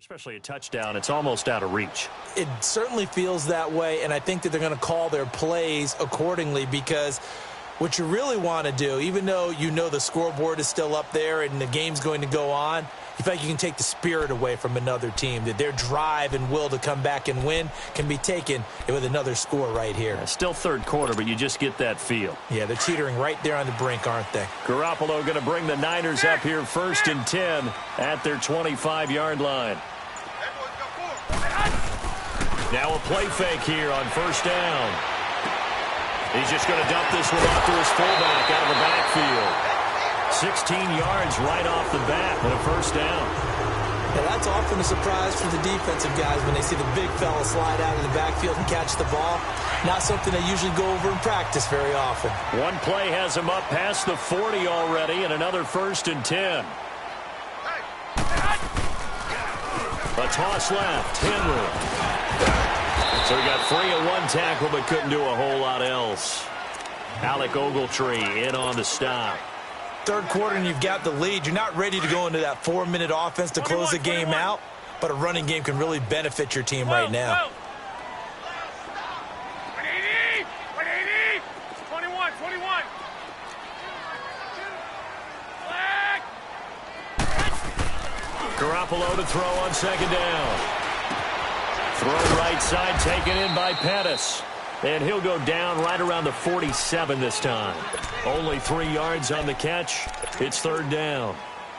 Especially a touchdown, it's almost out of reach. It certainly feels that way, and I think that they're going to call their plays accordingly, because what you really want to do, even though you know the scoreboard is still up there and the game's going to go on, you feel like you can take the spirit away from another team, that their drive and will to come back and win can be taken with another score right here. Still third quarter, but you just get that feel. Yeah, they're teetering right there on the brink, aren't they? Garoppolo going to bring the Niners up here 1st and 10 at their 25-yard line. Now a play fake here on 1st down. He's just going to dump this one off to his fullback out of the backfield. 16 yards right off the bat and a 1st down. Yeah, that's often a surprise for the defensive guys when they see the big fella slide out of the backfield and catch the ball. Not something they usually go over in practice very often. One play has him up past the 40 already, and another 1st and 10. A toss left. Henry. So he got free of one tackle but couldn't do a whole lot else. Alec Ogletree in on the stop. Third quarter and you've got the lead. You're not ready to go into that 4-minute offense to close the game out, but a running game can really benefit your team right now. 180, 21. Garoppolo to throw on 2nd down. Throw right side taken in by Pettis. And he'll go down right around the 47 this time. Only 3 yards on the catch. It's 3rd down.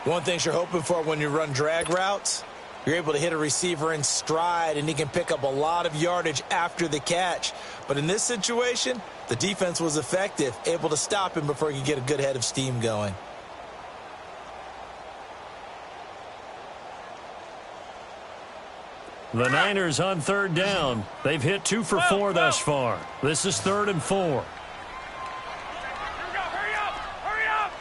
One thing you're hoping for when you run drag routes, you're able to hit a receiver in stride, and he can pick up a lot of yardage after the catch. But in this situation, the defense was effective, able to stop him before he could get a good head of steam going. The Niners on 3rd down. They've hit 2 for 4 thus far. This is 3rd and 4. Hurry up!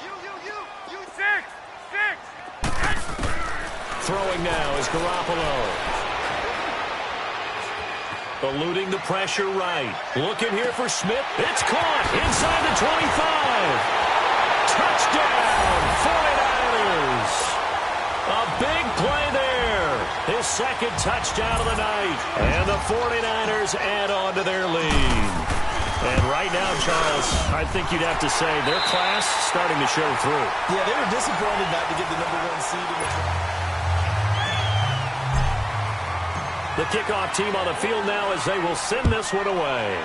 You 6. Throwing now is Garoppolo. Eluding the pressure right. Looking here for Smith. It's caught inside the 25. Touchdown, 49ers. A big play there. His 2nd touchdown of the night. And the 49ers add on to their lead. And right now, Charles, I think you'd have to say their class starting to show through. Yeah, they were disappointed not to get the #1 seed in the draft. The kickoff team on the field now as they will send this one away.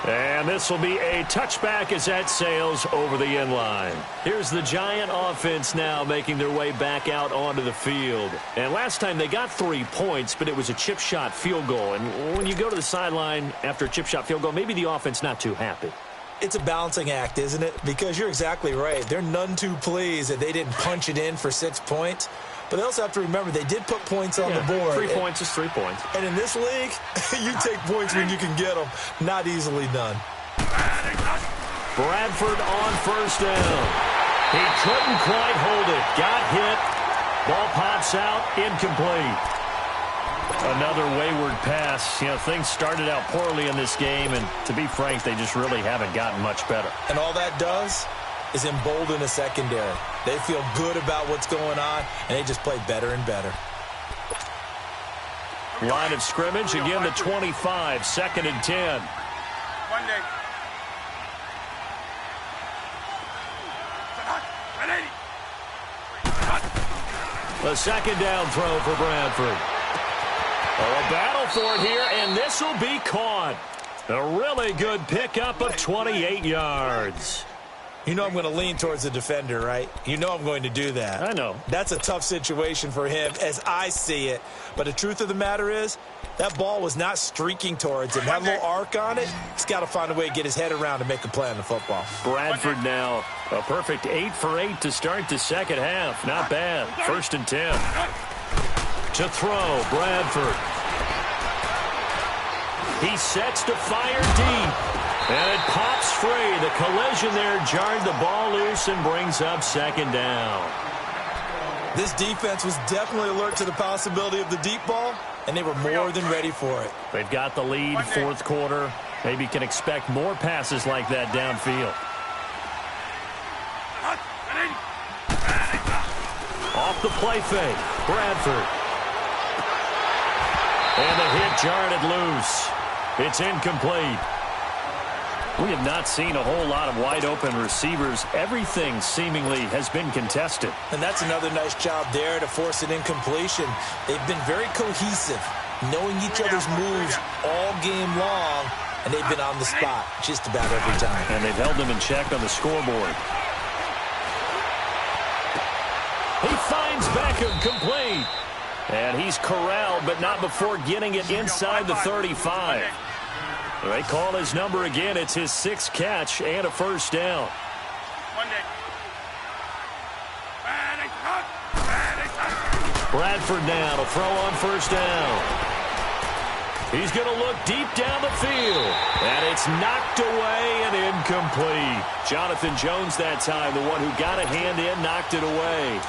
And this will be a touchback as that sails over the end line. Here's the Giant offense now making their way back out onto the field. And last time they got 3 points, but it was a chip shot field goal. And when you go to the sideline after a chip shot field goal, maybe the offense not too happy. It's a balancing act, isn't it? Because you're exactly right. They're none too pleased that they didn't punch it in for 6 points. But they also have to remember they did put points on the board. 3 points is 3 points. And in this league, you take points when you can get them. Not easily done. Bradford on 1st down. He couldn't quite hold it. Got hit. Ball pops out. Incomplete. Another wayward pass. You know, things started out poorly in this game, and to be frank, they just really haven't gotten much better. And all that does is embolden a secondary. They feel good about what's going on, and they just play better and better. Line of scrimmage, again the 25, 2nd and 10. One day. The 2nd down throw for Bradford. Oh, a battle for it here, and this will be caught. A really good pickup of 28 yards. You know I'm going to lean towards the defender, right? You know I'm going to do that. I know. That's a tough situation for him as I see it. But the truth of the matter is, that ball was not streaking towards him. That little arc on it, he's got to find a way to get his head around and make a play on the football. Bradford now, a perfect 8 for 8 to start the 2nd half. Not bad. 1st and 10. To throw, Bradford. He sets to fire deep. And it pops free. The collision there jarred the ball loose and brings up 2nd down. This defense was definitely alert to the possibility of the deep ball, and they were more than ready for it. They've got the lead, 4th quarter. Maybe can expect more passes like that downfield. Off the play fake. Bradford. And the hit jarred it loose. It's incomplete. We have not seen a whole lot of wide-open receivers. Everything seemingly has been contested. And that's another nice job there to force an incompletion. They've been very cohesive, knowing each other's moves all game long, and they've been on the spot just about every time. And they've held them in check on the scoreboard. He finds Beckham complete. And he's corralled, but not before getting it inside the 35. They call his number again. It's his 6th catch and a first down. Bradford now to throw on first down. He's going to look deep down the field. And it's knocked away and incomplete. Jonathan Jones that time, the one who got a hand in, knocked it away.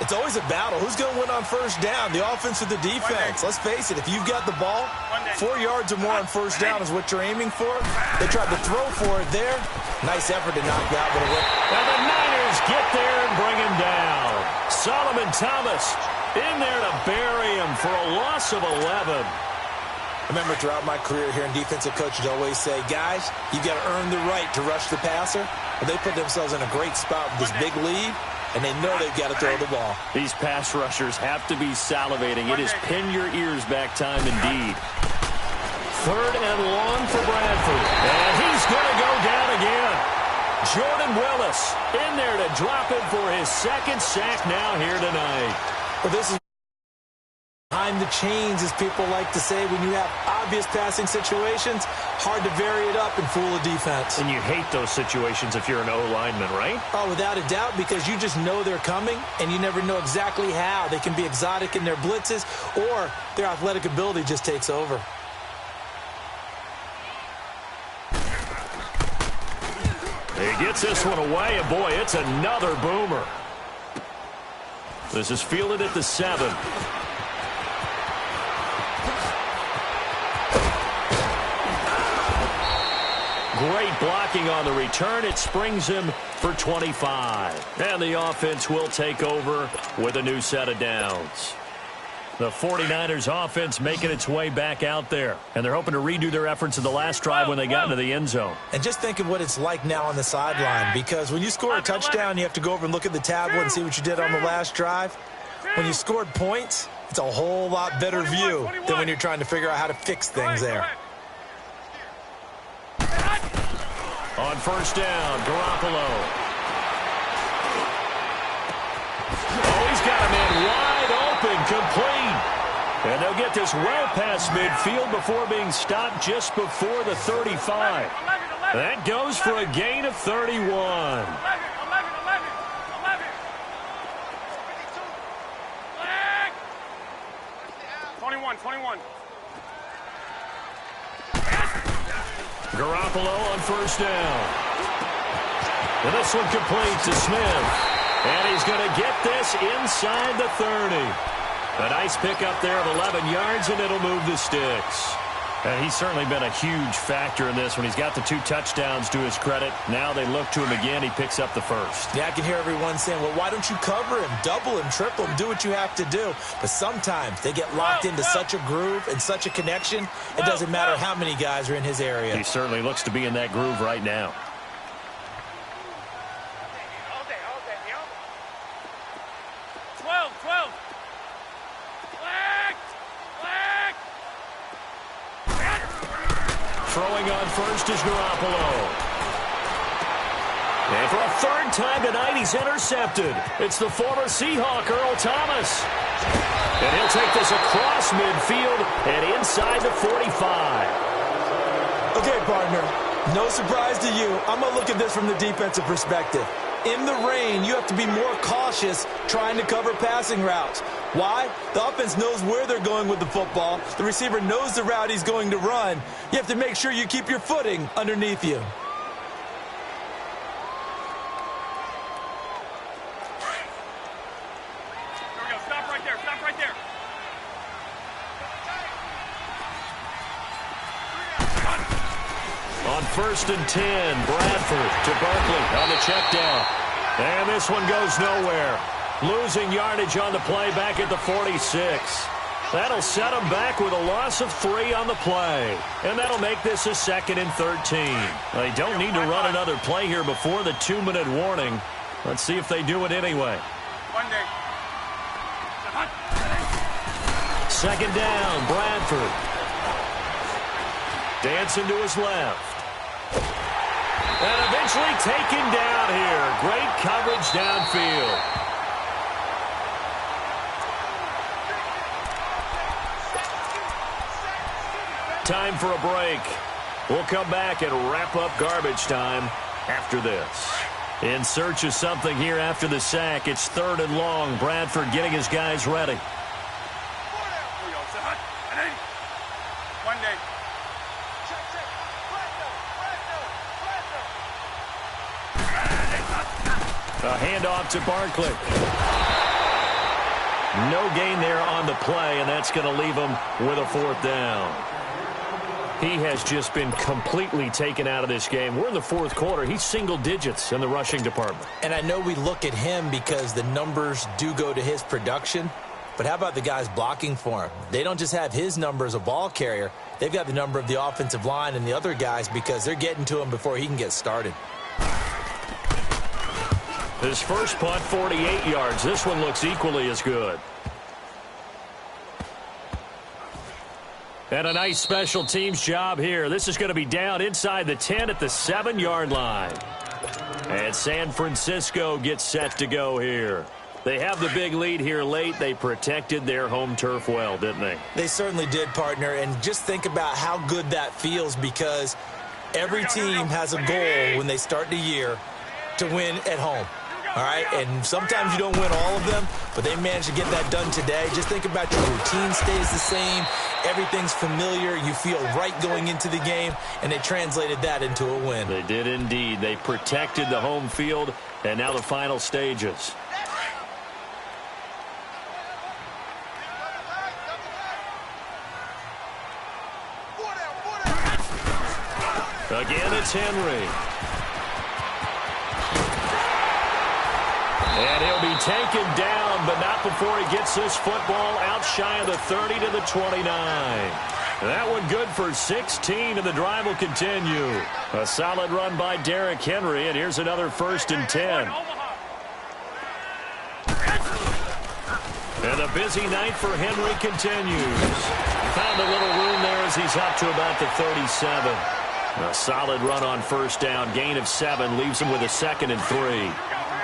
It's always a battle. Who's going to win on first down, the offense or the defense? Let's face it, if you've got the ball, 4 yards or more on first down is what you're aiming for. They tried to throw for it there. Nice effort to knock that one away. And the Niners get there and bring him down. Solomon Thomas in there to bury him for a loss of 11. I remember throughout my career here in defensive coaches always say, guys, you got to earn the right to rush the passer. But they put themselves in a great spot with this big lead. And they know they've got to throw the ball. These pass rushers have to be salivating. It is pin your ears back time indeed. 3rd and long for Bradford. And he's going to go down again. Jordan Willis in there to drop him for his 2nd sack now here tonight. Well, this is behind the chains, as people like to say. When you have obvious passing situations, hard to vary it up and fool a defense. And you hate those situations if you're an O-lineman, right? Oh, without a doubt, because you just know they're coming, and you never know exactly how. They can be exotic in their blitzes, or their athletic ability just takes over. He gets this one away, and boy, it's another boomer. This is fielded at the 7. Great blocking on the return. It springs him for 25. And the offense will take over with a new set of downs. The 49ers offense making its way back out there. And they're hoping to redo their efforts in the last drive when they got into the end zone. And just think of what it's like now on the sideline. Because when you score a touchdown, you have to go over and look at the tablet and see what you did on the last drive. When you scored points, it's a whole lot better view than when you're trying to figure out how to fix things there. On first down, Garoppolo. Oh, he's got a man wide open, complete. And they'll get this well past midfield before being stopped just before the 35. That goes for a gain of 31. 21. Garoppolo on first down. And this one complete to Smith. And he's going to get this inside the 30. A nice pickup there of 11 yards, and it'll move the sticks. And he's certainly been a huge factor in this when he's got the 2 touchdowns to his credit. Now they look to him again. He picks up the first. Yeah, I can hear everyone saying, well, why don't you cover him, double him, triple him, do what you have to do. But sometimes they get locked into such a groove and such a connection, it doesn't matter how many guys are in his area. He certainly looks to be in that groove right now. Throwing on first is Garoppolo. And for a 3rd time tonight, he's intercepted. It's the former Seahawk, Earl Thomas. And he'll take this across midfield and inside the 45. Okay, partner, no surprise to you. I'm going to look at this from the defensive perspective. In the rain, you have to be more cautious trying to cover passing routes. Why? The offense knows where they're going with the football. The receiver knows the route he's going to run. You have to make sure you keep your footing underneath you. Stop right there. On 1st and 10, Bradford to Barkley on the check down. And this one goes nowhere. Losing yardage on the play back at the 46. That'll set them back with a loss of 3 on the play. And that'll make this a 2nd and 13. They don't need to run another play here before the 2-minute warning. Let's see if they do it anyway. 2nd down, Bradford. Dancing to his left. And eventually taken down here. Great coverage downfield. Time for a break. We'll come back and wrap up garbage time after this. In search of something here after the sack. It's 3rd and long. Bradford getting his guys ready. A handoff to Barkley. No gain there on the play, and that's going to leave him with a 4th down. He has just been completely taken out of this game. We're in the 4th quarter. He's single digits in the rushing department. And I know we look at him because the numbers do go to his production, but how about the guys blocking for him? They don't just have his number as a ball carrier. They've got the number of the offensive line and the other guys because they're getting to him before he can get started. His first punt, 48 yards. This one looks equally as good. And a nice special teams job here. This is going to be down inside the 10 at the 7-yard line. And San Francisco gets set to go here. They have the big lead here late. They protected their home turf well, didn't they? They certainly did, partner. And just think about how good that feels because every team has a goal when they start the year to win at home. All right, and sometimes you don't win all of them, but they managed to get that done today. Just think about your routine stays the same. Everything's familiar. You feel right going into the game, and they translated that into a win. They did indeed. They protected the home field, and now the final stages. Again, it's Henry. And he'll be taken down, but not before he gets this football out shy of the 30 to the 29. That one good for 16, and the drive will continue. A solid run by Derrick Henry, and here's another 1st and 10. And a busy night for Henry continues. Found a little room there as he's up to about the 37. A solid run on 1st down. Gain of 7 leaves him with a 2nd and 3.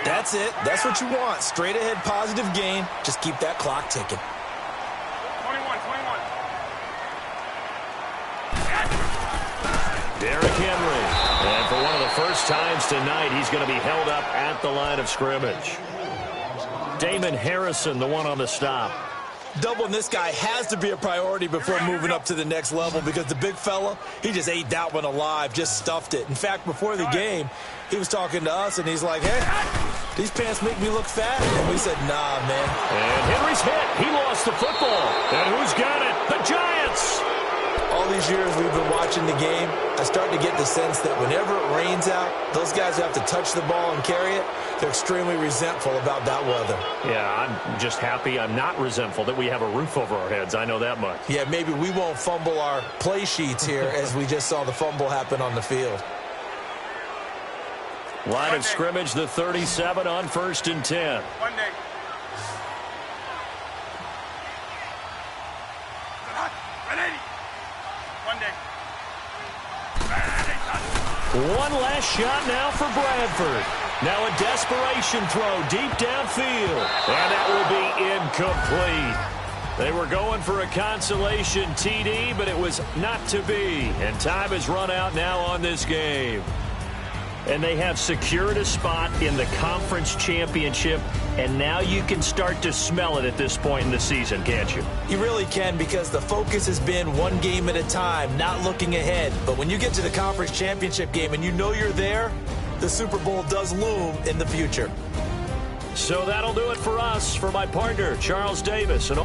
That's it. That's what you want. Straight ahead positive gain. Just keep that clock ticking. 21. Derrick Henry. And for one of the first times tonight, he's going to be held up at the line of scrimmage. Damon Harrison, the one on the stop. Doubling this guy has to be a priority before moving up to the next level because the big fella, he just ate that one alive, just stuffed it. In fact, before the game, he was talking to us, and he's like, hey, these pants make me look fat. And we said, nah, man. And Henry's hit. He lost the football. And who's got it? The Giants. All these years we've been watching the game, I start to get the sense that whenever it rains out, those guys who have to touch the ball and carry it, they're extremely resentful about that weather. Yeah, I'm just happy I'm not resentful that we have a roof over our heads. I know that much. Yeah, maybe we won't fumble our play sheets here as we just saw the fumble happen on the field. Line of scrimmage, the 37 on 1st and 10. One last shot now for Bradford. Now a desperation throw deep downfield. And that will be incomplete. They were going for a consolation TD, but it was not to be. And time has run out now on this game. And they have secured a spot in the conference championship, and now you can start to smell it at this point in the season, can't you? You really can, because the focus has been one game at a time, not looking ahead. But when you get to the conference championship game and you know you're there, the Super Bowl does loom in the future. So that'll do it for us. For my partner, Charles Davis, and